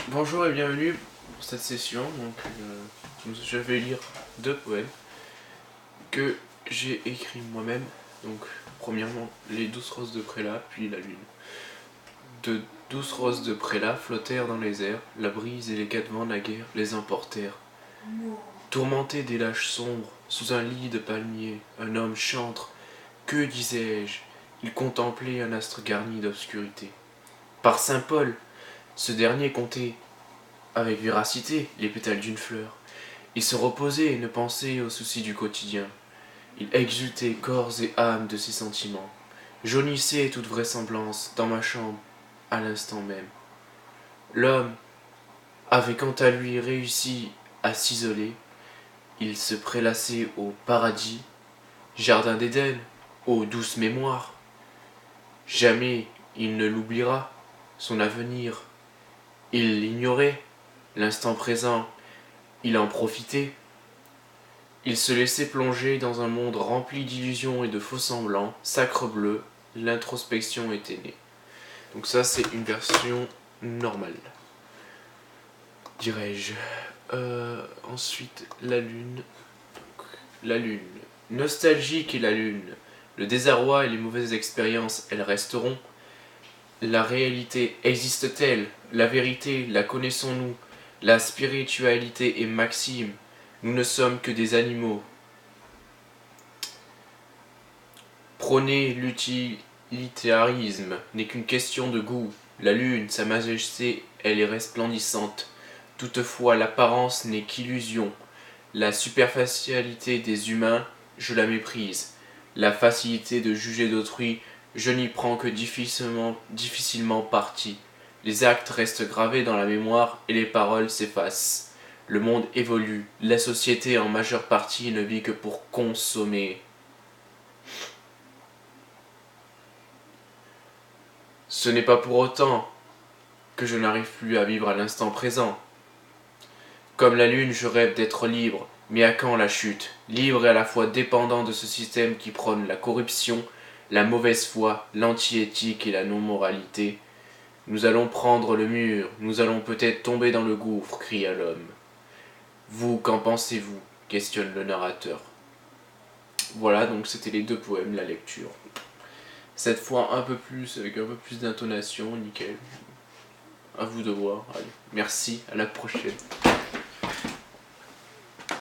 Bonjour et bienvenue pour cette session. Je vais lire deux poèmes que j'ai écrits moi-même. Donc, premièrement, les 12 roses de Prélat, puis la lune. De 12 roses de Prélat flottèrent dans les airs, la brise et les quatre vents naguère les emportèrent. Tourmenté des lâches sombres, sous un lit de palmiers, un homme chantre. Que disais-je? Il contemplait un astre garni d'obscurité. Par saint Paul, ce dernier comptait avec véracité les pétales d'une fleur. Il se reposait et ne pensait aux soucis du quotidien. Il exultait corps et âme de ses sentiments. Jaunissait toute vraisemblance dans ma chambre à l'instant même. L'homme avait quant à lui réussi à s'isoler. Il se prélassait au paradis, jardin d'Éden, aux douces mémoires. Jamais il ne l'oubliera, son avenir. Il l'ignorait, l'instant présent, il en profitait. Il se laissait plonger dans un monde rempli d'illusions et de faux-semblants. Sacre bleu, l'introspection était née. Donc ça, c'est une version normale, dirais-je. Ensuite, la lune. La lune. Nostalgique est la lune. Le désarroi et les mauvaises expériences, elles resteront. La réalité existe-t-elle? La vérité, la connaissons-nous? La spiritualité est maxime. Nous ne sommes que des animaux. Prôner l'utilitarisme n'est qu'une question de goût. La lune, sa majesté, elle est resplendissante. Toutefois, l'apparence n'est qu'illusion. La superficialité des humains, je la méprise. La facilité de juger d'autrui, je n'y prends que difficilement parti. Les actes restent gravés dans la mémoire et les paroles s'effacent. Le monde évolue. La société en majeure partie ne vit que pour consommer. Ce n'est pas pour autant que je n'arrive plus à vivre à l'instant présent. Comme la lune, je rêve d'être libre, mais à quand la chute? Libre et à la fois dépendant de ce système qui prône la corruption, la mauvaise foi, l'anti-éthique et la non-moralité. Nous allons prendre le mur, nous allons peut-être tomber dans le gouffre, cria l'homme. Vous, qu'en pensez-vous? Questionne le narrateur. Voilà, donc c'était les deux poèmes, la lecture. Cette fois un peu plus, avec un peu plus d'intonation, nickel. À vous de voir. Allez, merci, à la prochaine.